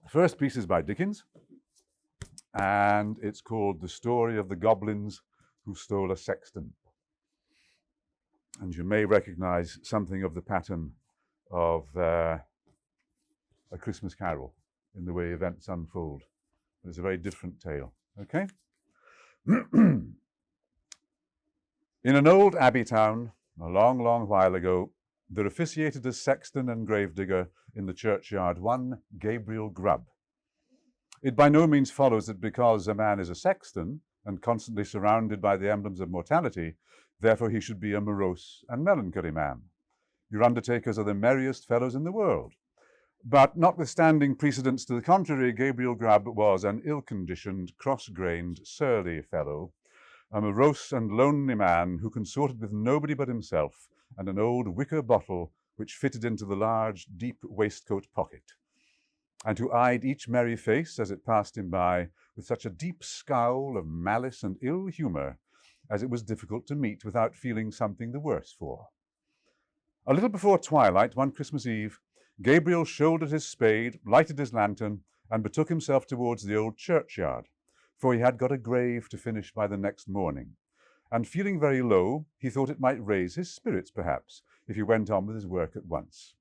The first piece is by Dickens, and it's called The Story of the Goblins Who Stole a Sexton. And you may recognize something of the pattern of A Christmas Carol in the way events unfold. It's a very different tale, okay? In an old abbey town, a long, long while ago, there officiated as sexton and gravedigger in the churchyard one Gabriel Grubb. It by no means follows that because a man is a sexton and constantly surrounded by the emblems of mortality, therefore he should be a morose and melancholy man. Your undertakers are the merriest fellows in the world. But notwithstanding precedents to the contrary, Gabriel Grubb was an ill-conditioned, cross-grained, surly fellow, a morose and lonely man who consorted with nobody but himself and an old wicker bottle which fitted into the large, deep waistcoat pocket, and who eyed each merry face as it passed him by with such a deep scowl of malice and ill humour as it was difficult to meet without feeling something the worse for. A little before twilight, one Christmas Eve, Gabriel shouldered his spade, lighted his lantern, and betook himself towards the old churchyard, for he had got a grave to finish by the next morning, and feeling very low, he thought it might raise his spirits, perhaps, if he went on with his work at once.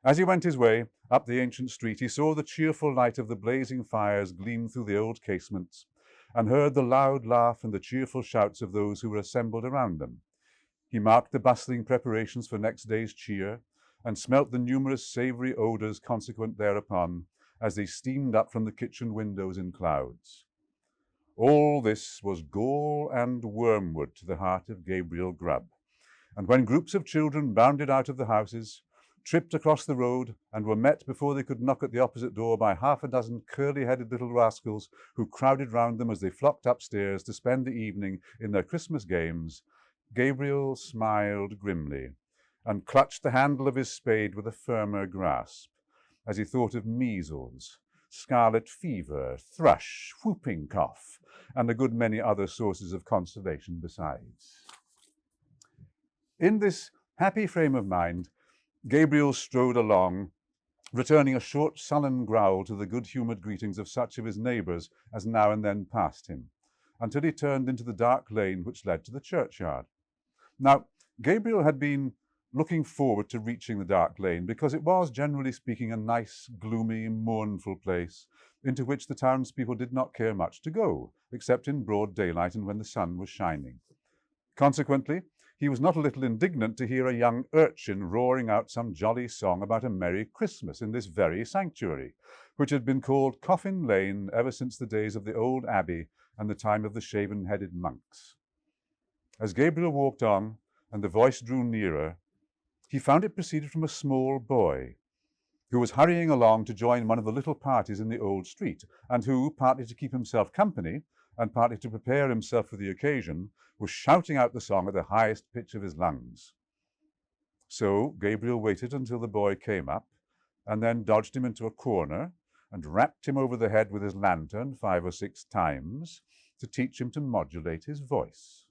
As he went his way up the ancient street, he saw the cheerful light of the blazing fires gleam through the old casements, and heard the loud laugh and the cheerful shouts of those who were assembled around them. He marked the bustling preparations for next day's cheer, and smelt the numerous savoury odours consequent thereupon, as they steamed up from the kitchen windows in clouds. All this was gall and wormwood to the heart of Gabriel Grubb, and when groups of children bounded out of the houses, tripped across the road, and were met before they could knock at the opposite door by half a dozen curly-headed little rascals who crowded round them as they flocked upstairs to spend the evening in their Christmas games, Gabriel smiled grimly and clutched the handle of his spade with a firmer grasp, as he thought of measles, scarlet fever, thrush, whooping cough, and a good many other sources of consolation besides. In this happy frame of mind, Gabriel strode along, returning a short, sullen growl to the good-humoured greetings of such of his neighbours as now and then passed him, until he turned into the dark lane which led to the churchyard. Now, Gabriel had been looking forward to reaching the dark lane, because it was, generally speaking, a nice, gloomy, mournful place, into which the townspeople did not care much to go, except in broad daylight and when the sun was shining. Consequently, he was not a little indignant to hear a young urchin roaring out some jolly song about a Merry Christmas in this very sanctuary, which had been called Coffin Lane ever since the days of the old abbey and the time of the shaven-headed monks. As Gabriel walked on, and the voice drew nearer, he found it proceeded from a small boy, who was hurrying along to join one of the little parties in the old street, and who, partly to keep himself company, and partly to prepare himself for the occasion, was shouting out the song at the highest pitch of his lungs. So Gabriel waited until the boy came up, and then dodged him into a corner, and rapped him over the head with his lantern 5 or 6 times, to teach him to modulate his voice.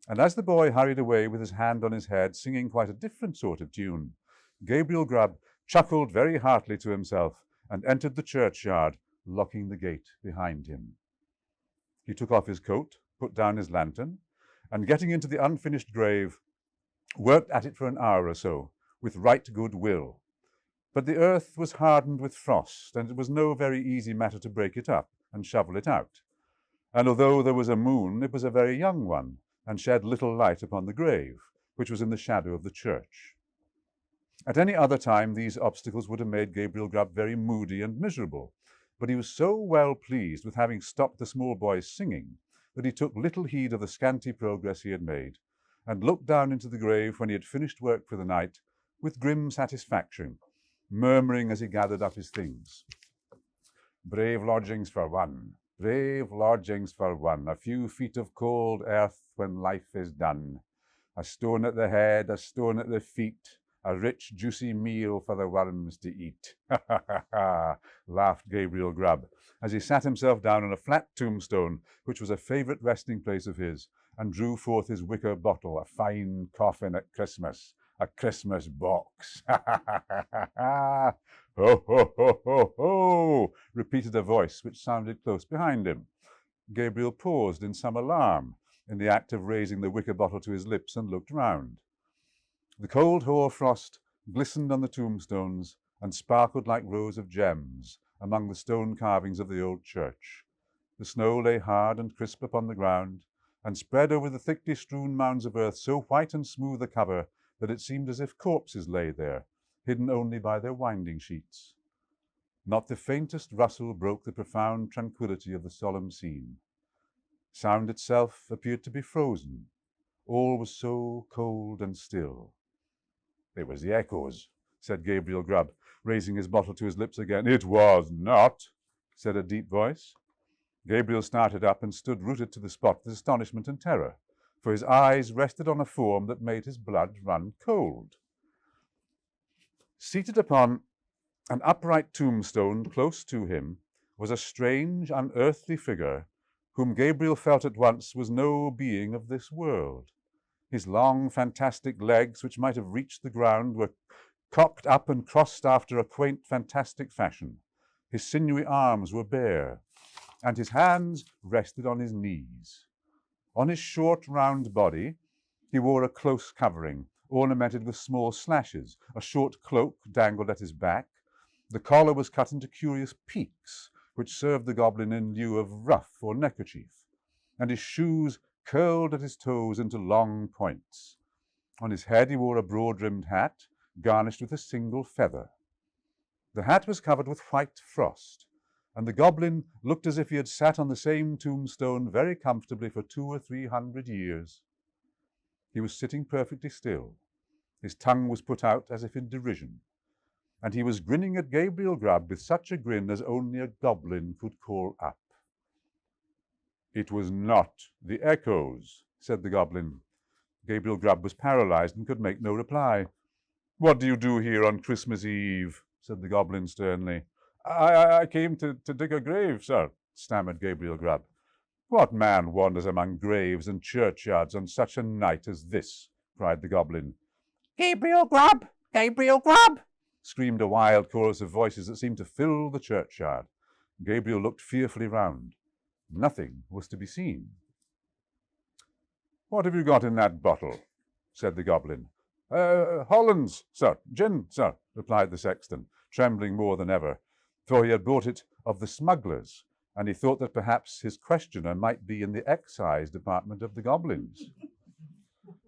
And as the boy hurried away with his hand on his head, singing quite a different sort of tune, Gabriel Grubb chuckled very heartily to himself, and entered the churchyard, locking the gate behind him. He took off his coat, put down his lantern, and getting into the unfinished grave, worked at it for an hour or so, with right good will. But the earth was hardened with frost, and it was no very easy matter to break it up and shovel it out. And although there was a moon, it was a very young one, and shed little light upon the grave, which was in the shadow of the church. At any other time, these obstacles would have made Gabriel Grubb very moody and miserable, but he was so well pleased with having stopped the small boy's singing that he took little heed of the scanty progress he had made, and looked down into the grave when he had finished work for the night with grim satisfaction, murmuring as he gathered up his things, "Brave lodgings for one, brave lodgings for one, a few feet of cold earth when life is done, a stone at the head, a stone at the feet, a rich juicy meal for the worms to eat." "Ha ha ha ha," laughed Gabriel Grubb, as he sat himself down on a flat tombstone, which was a favourite resting place of his, and drew forth his wicker bottle, a fine coffin at Christmas, a Christmas box. "Ha ha ha ha ha! Ho ho ho ho ho! repeated a voice which sounded close behind him. Gabriel paused in some alarm in the act of raising the wicker bottle to his lips and looked round. The cold hoar-frost glistened on the tombstones and sparkled like rows of gems among the stone carvings of the old church. The snow lay hard and crisp upon the ground, and spread over the thickly strewn mounds of earth so white and smooth a cover that it seemed as if corpses lay there, hidden only by their winding sheets. Not the faintest rustle broke the profound tranquillity of the solemn scene. Sound itself appeared to be frozen. All was so cold and still. "It was the echoes," said Gabriel Grubb, raising his bottle to his lips again. "It was not," said a deep voice. Gabriel started up and stood rooted to the spot with astonishment and terror, for his eyes rested on a form that made his blood run cold. Seated upon an upright tombstone close to him was a strange, unearthly figure, whom Gabriel felt at once was no being of this world. His long, fantastic legs, which might have reached the ground, were cocked up and crossed after a quaint, fantastic fashion. His sinewy arms were bare, and his hands rested on his knees. On his short, round body, he wore a close covering, ornamented with small slashes. A short cloak dangled at his back. The collar was cut into curious peaks, which served the goblin in lieu of ruff or neckerchief, and his shoes curled at his toes into long points. On his head he wore a broad-brimmed hat, garnished with a single feather. The hat was covered with white frost, and the goblin looked as if he had sat on the same tombstone very comfortably for 200 or 300 years. He was sitting perfectly still. His tongue was put out as if in derision, and he was grinning at Gabriel Grubb with such a grin as only a goblin could call up. "It was not the echoes," said the goblin. Gabriel Grubb was paralyzed and could make no reply. "What do you do here on Christmas Eve?" said the goblin sternly. I came to dig a grave, sir," stammered Gabriel Grubb. "What man wanders among graves and churchyards on such a night as this?" cried the goblin. "Gabriel Grubb! Gabriel Grubb!" screamed a wild chorus of voices that seemed to fill the churchyard. Gabriel looked fearfully round. Nothing was to be seen. "What have you got in that bottle?" said the goblin. Hollands, sir, gin, sir," replied the sexton, trembling more than ever, for he had bought it of the smugglers, and he thought that perhaps his questioner might be in the excise department of the goblins.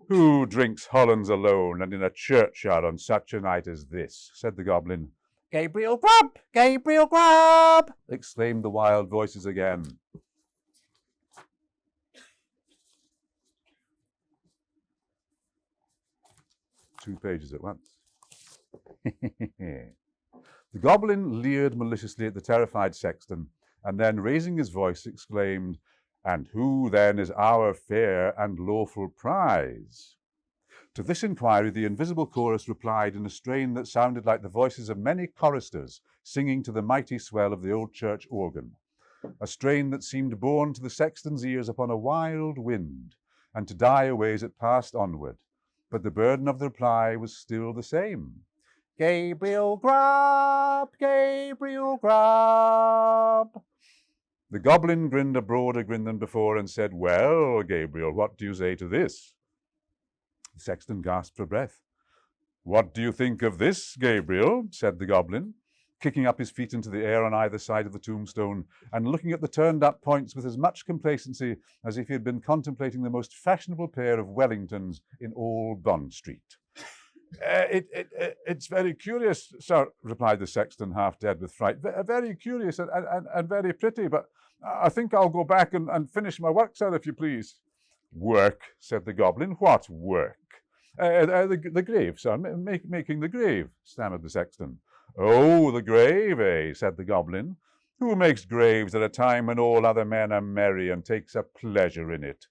"Who drinks Hollands alone and in a churchyard on such a night as this?" said the goblin. "Gabriel Grubb! Gabriel Grubb!" exclaimed the wild voices again. Two pages at once. The goblin leered maliciously at the terrified sexton, and then, raising his voice, exclaimed, "And who then is our fair and lawful prize?" To this inquiry the invisible chorus replied in a strain that sounded like the voices of many choristers singing to the mighty swell of the old church organ, a strain that seemed borne to the sexton's ears upon a wild wind, and to die away as it passed onward. But the burden of the reply was still the same. "Gabriel Grubb! Gabriel Grubb!" The goblin grinned a broader grin than before and said, "Well, Gabriel, what do you say to this?" The sexton gasped for breath. "What do you think of this, Gabriel?" said the goblin, kicking up his feet into the air on either side of the tombstone and looking at the turned-up points with as much complacency as if he had been contemplating the most fashionable pair of Wellingtons in all Bond Street. It's very curious, sir," replied the sexton, half dead with fright. Very curious and very pretty, but I think I'll go back and finish my work, sir, if you please." "Work?" said the goblin. "What work?" The grave, sir, making the grave," stammered the sexton. "Oh, the grave, eh?" said the goblin. "Who makes graves at a time when all other men are merry and takes a pleasure in it?"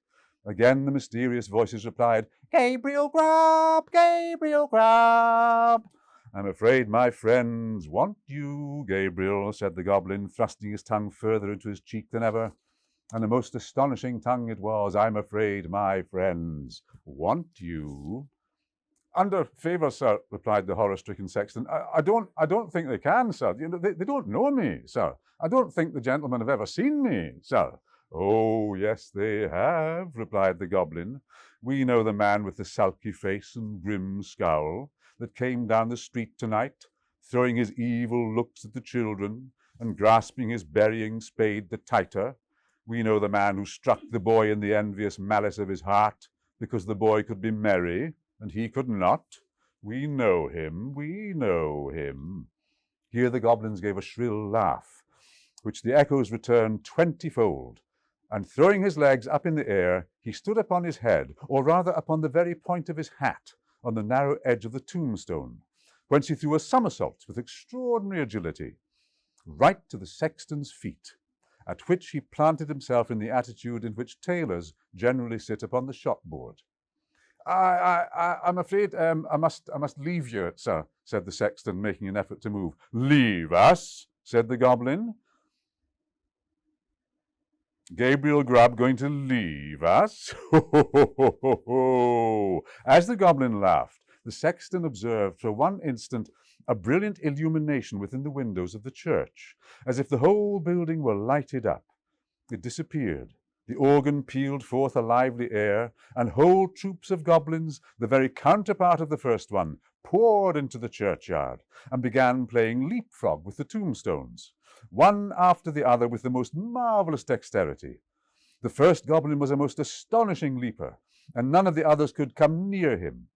Again the mysterious voices replied, "Gabriel Grubb! Gabriel Grubb!" "I'm afraid my friends want you, Gabriel," said the goblin, thrusting his tongue further into his cheek than ever. And a most astonishing tongue it was. "I'm afraid my friends want you." Under favour, sir, replied the horror-stricken sexton. I don't think they can, sir. You know, they don't know me, sir. I don't think the gentlemen have ever seen me, sir. Oh, yes, they have, replied the goblin. We know the man with the sulky face and grim scowl that came down the street tonight, throwing his evil looks at the children and grasping his burying spade the tighter. We know the man who struck the boy in the envious malice of his heart because the boy could be merry and he could not. We know him, we know him. Here the goblins gave a shrill laugh, which the echoes returned 20-fold, and throwing his legs up in the air, he stood upon his head, or rather upon the very point of his hat, on the narrow edge of the tombstone, whence he threw a somersault with extraordinary agility, right to the sexton's feet, at which he planted himself in the attitude in which tailors generally sit upon the shopboard. I'm afraid I must leave you, sir, said the sexton, making an effort to move. Leave us, said the goblin. Gabriel Grubb going to leave us? Ho, ho, ho, ho, ho, ho. As the goblin laughed, the sexton observed for one instant a brilliant illumination within the windows of the church, as if the whole building were lighted up. It disappeared. The organ pealed forth a lively air, and whole troops of goblins, the very counterpart of the first one, poured into the churchyard and began playing leapfrog with the tombstones, one after the other with the most marvellous dexterity. The first goblin was a most astonishing leaper, and none of the others could come near him.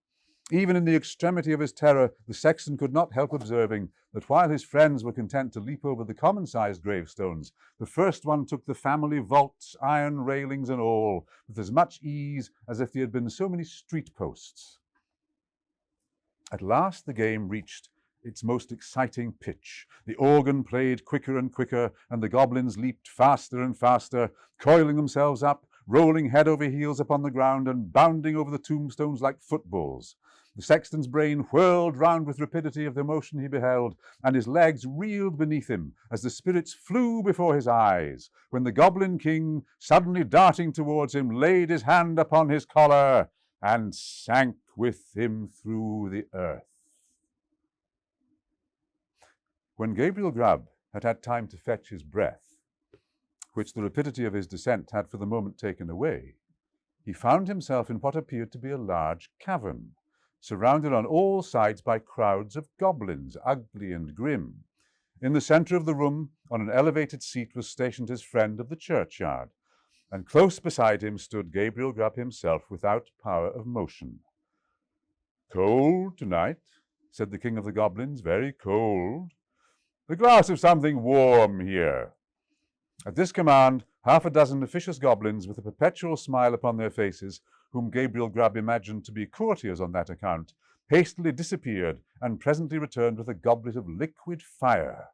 Even in the extremity of his terror, the sexton could not help observing that while his friends were content to leap over the common-sized gravestones, the first one took the family vaults, iron railings and all, with as much ease as if they had been so many street posts. At last the game reached its most exciting pitch. The organ played quicker and quicker, and the goblins leaped faster and faster, coiling themselves up, rolling head over heels upon the ground, and bounding over the tombstones like footballs. The sexton's brain whirled round with rapidity of the motion he beheld, and his legs reeled beneath him as the spirits flew before his eyes, when the goblin king, suddenly darting towards him, laid his hand upon his collar and sank with him through the earth. When Gabriel Grubb had had time to fetch his breath, which the rapidity of his descent had for the moment taken away, he found himself in what appeared to be a large cavern, surrounded on all sides by crowds of goblins, ugly and grim. In the centre of the room, on an elevated seat, was stationed his friend of the churchyard, and close beside him stood Gabriel Grubb himself without power of motion. "Cold tonight," said the king of the goblins, "very cold. A glass of something warm here." At this command, half a dozen officious goblins, with a perpetual smile upon their faces, whom Gabriel Grubb imagined to be courtiers on that account, hastily disappeared and presently returned with a goblet of liquid fire,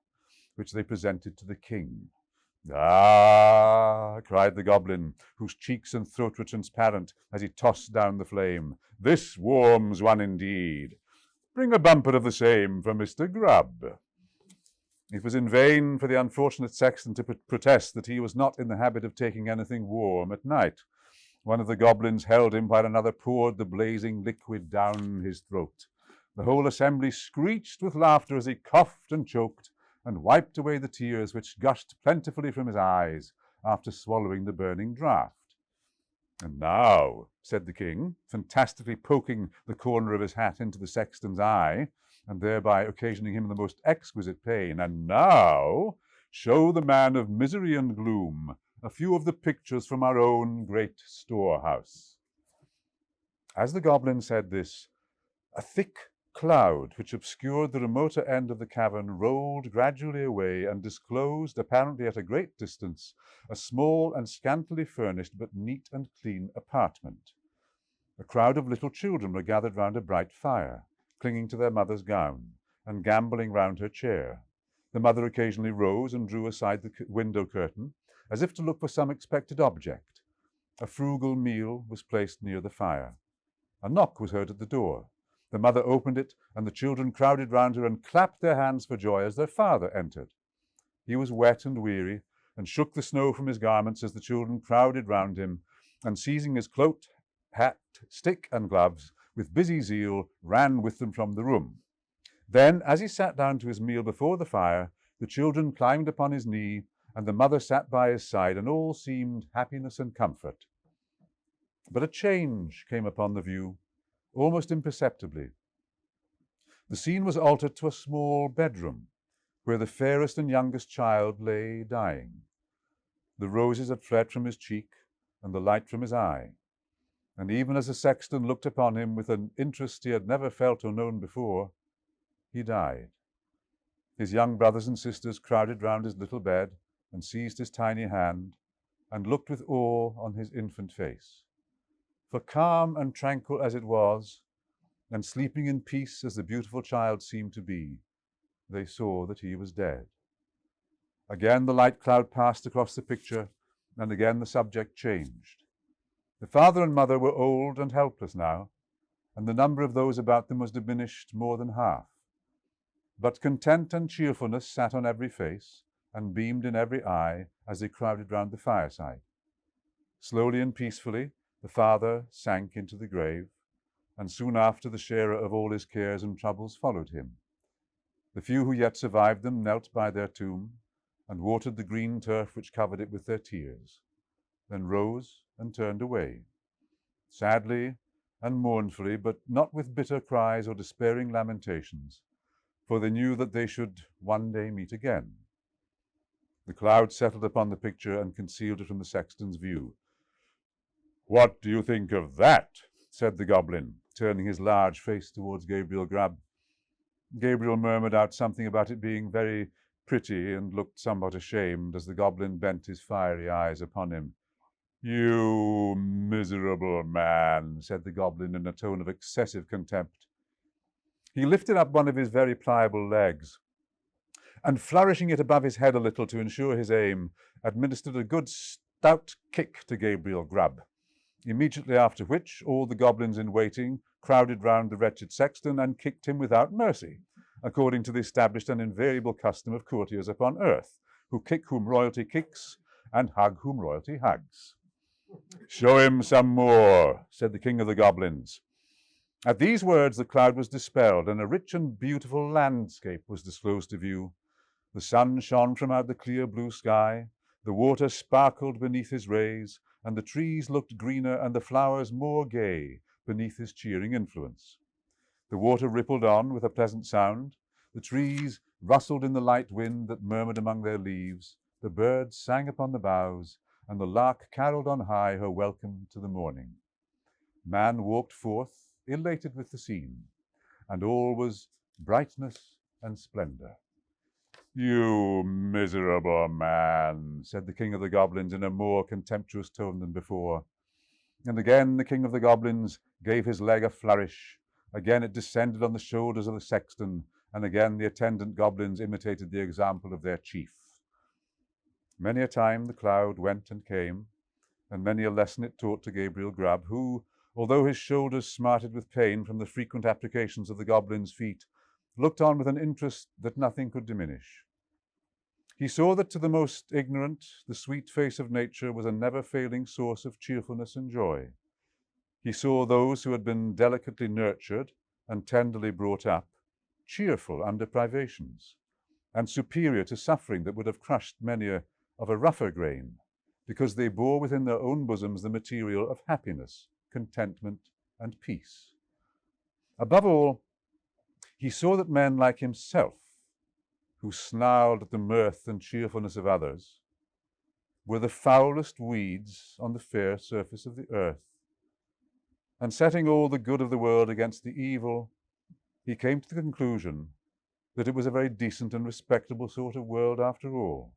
which they presented to the king. "Ah," cried the goblin, whose cheeks and throat were transparent as he tossed down the flame, "this warms one indeed. Bring a bumper of the same for Mr. Grubb." It was in vain for the unfortunate sexton to protest that he was not in the habit of taking anything warm at night. One of the goblins held him while another poured the blazing liquid down his throat. The whole assembly screeched with laughter as he coughed and choked, and wiped away the tears which gushed plentifully from his eyes after swallowing the burning draught. "And now," said the king, fantastically poking the corner of his hat into the sexton's eye, and thereby occasioning him the most exquisite pain, "and now show the man of misery and gloom a few of the pictures from our own great storehouse." As the goblin said this, a thick cloud which obscured the remoter end of the cavern rolled gradually away and disclosed, apparently at a great distance, a small and scantily furnished but neat and clean apartment. A crowd of little children were gathered round a bright fire, clinging to their mother's gown, and gambolling round her chair. The mother occasionally rose and drew aside the window curtain, as if to look for some expected object. A frugal meal was placed near the fire. A knock was heard at the door. The mother opened it, and the children crowded round her and clapped their hands for joy as their father entered. He was wet and weary, and shook the snow from his garments as the children crowded round him, and seizing his cloak, hat, stick, and gloves, with busy zeal, ran with them from the room. Then, as he sat down to his meal before the fire, the children climbed upon his knee, and the mother sat by his side, and all seemed happiness and comfort. But a change came upon the view, almost imperceptibly. The scene was altered to a small bedroom, where the fairest and youngest child lay dying. The roses had fled from his cheek, and the light from his eye, and even as the sexton looked upon him with an interest he had never felt or known before, he died. His young brothers and sisters crowded round his little bed and seized his tiny hand and looked with awe on his infant face. For calm and tranquil as it was, and sleeping in peace as the beautiful child seemed to be, they saw that he was dead. Again the light cloud passed across the picture, and again the subject changed. The father and mother were old and helpless now, and the number of those about them was diminished more than half. But content and cheerfulness sat on every face, and beamed in every eye as they crowded round the fireside. Slowly and peacefully the father sank into the grave, and soon after the sharer of all his cares and troubles followed him. The few who yet survived them knelt by their tomb, and watered the green turf which covered it with their tears, then rose and turned away, sadly and mournfully, but not with bitter cries or despairing lamentations, for they knew that they should one day meet again. The cloud settled upon the picture and concealed it from the sexton's view. "What do you think of that?" said the goblin, turning his large face towards Gabriel Grubb. Gabriel murmured out something about it being very pretty, and looked somewhat ashamed as the goblin bent his fiery eyes upon him. "You miserable man," said the goblin in a tone of excessive contempt. He lifted up one of his very pliable legs, and flourishing it above his head a little to ensure his aim, administered a good stout kick to Gabriel Grubb, immediately after which all the goblins in waiting crowded round the wretched sexton and kicked him without mercy, according to the established and invariable custom of courtiers upon earth, who kick whom royalty kicks and hug whom royalty hugs. "Show him some more," said the king of the goblins. At these words the cloud was dispelled, and a rich and beautiful landscape was disclosed to view. The sun shone from out the clear blue sky, the water sparkled beneath his rays, and the trees looked greener and the flowers more gay beneath his cheering influence. The water rippled on with a pleasant sound, the trees rustled in the light wind that murmured among their leaves, the birds sang upon the boughs, and the lark caroled on high her welcome to the morning. Man walked forth, elated with the scene, and all was brightness and splendor. "You miserable man," said the king of the goblins in a more contemptuous tone than before. And again the king of the goblins gave his leg a flourish. Again it descended on the shoulders of the sexton, and again the attendant goblins imitated the example of their chief. Many a time the cloud went and came, and many a lesson it taught to Gabriel Grubb, who, although his shoulders smarted with pain from the frequent applications of the goblin's feet, looked on with an interest that nothing could diminish. He saw that to the most ignorant the sweet face of nature was a never-failing source of cheerfulness and joy. He saw those who had been delicately nurtured and tenderly brought up, cheerful under privations, and superior to suffering that would have crushed many of a rougher grain, because they bore within their own bosoms the material of happiness, contentment, and peace. Above all, he saw that men like himself, who snarled at the mirth and cheerfulness of others, were the foulest weeds on the fair surface of the earth. And setting all the good of the world against the evil, he came to the conclusion that it was a very decent and respectable sort of world after all.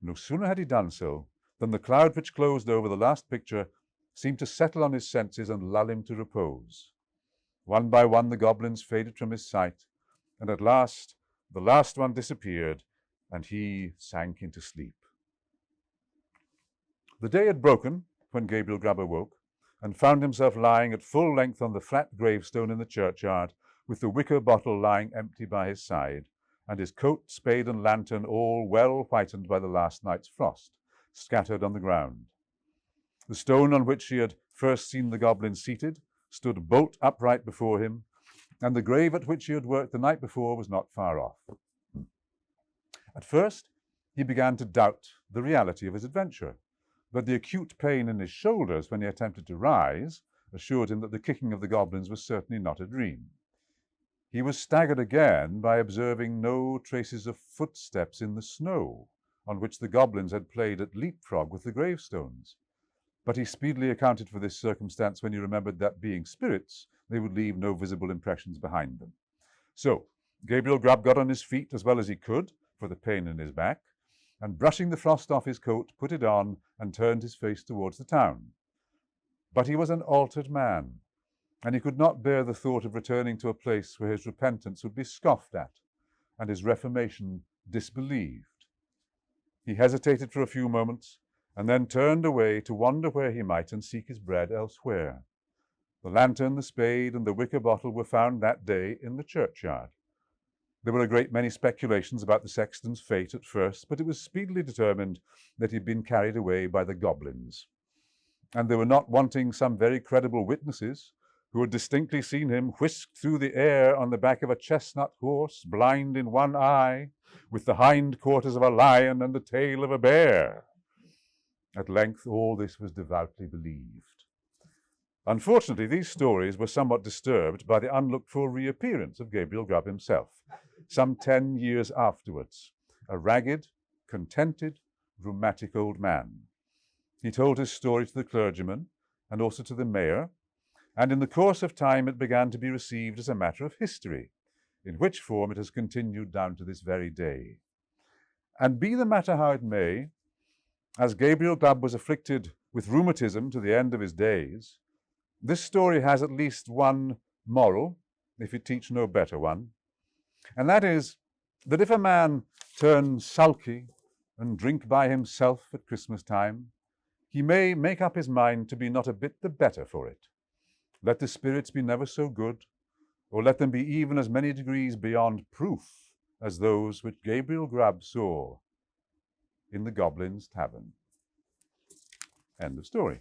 No sooner had he done so than the cloud which closed over the last picture seemed to settle on his senses and lull him to repose. One by one the goblins faded from his sight, and at last the last one disappeared, and he sank into sleep. The day had broken when Gabriel Grubb awoke, and found himself lying at full length on the flat gravestone in the churchyard, with the wicker bottle lying empty by his side, and his coat, spade, and lantern, all well whitened by the last night's frost, scattered on the ground. The stone on which he had first seen the goblin seated stood bolt upright before him, and the grave at which he had worked the night before was not far off. At first, he began to doubt the reality of his adventure, but the acute pain in his shoulders when he attempted to rise assured him that the kicking of the goblins was certainly not a dream. He was staggered again by observing no traces of footsteps in the snow on which the goblins had played at leapfrog with the gravestones. But he speedily accounted for this circumstance when he remembered that, being spirits, they would leave no visible impressions behind them. So Gabriel Grubb got on his feet as well as he could for the pain in his back, and brushing the frost off his coat, put it on and turned his face towards the town. But he was an altered man, and he could not bear the thought of returning to a place where his repentance would be scoffed at and his reformation disbelieved. He hesitated for a few moments, and then turned away to wander where he might and seek his bread elsewhere. The lantern, the spade, and the wicker bottle were found that day in the churchyard. There were a great many speculations about the sexton's fate at first, but it was speedily determined that he had been carried away by the goblins. And there were not wanting some very credible witnesses who had distinctly seen him whisked through the air on the back of a chestnut horse, blind in one eye, with the hind quarters of a lion and the tail of a bear. At length all this was devoutly believed. Unfortunately, these stories were somewhat disturbed by the unlooked-for reappearance of Gabriel Grubb himself, some 10 years afterwards, a ragged, contented, rheumatic old man. He told his story to the clergyman and also to the mayor, and in the course of time it began to be received as a matter of history, in which form it has continued down to this very day. And be the matter how it may, as Gabriel Grubb was afflicted with rheumatism to the end of his days, this story has at least one moral, if it teach no better one, and that is that if a man turn sulky and drink by himself at Christmas time, he may make up his mind to be not a bit the better for it. Let the spirits be never so good, or let them be even as many degrees beyond proof as those which Gabriel Grubb saw in the Goblins' tavern. End of story.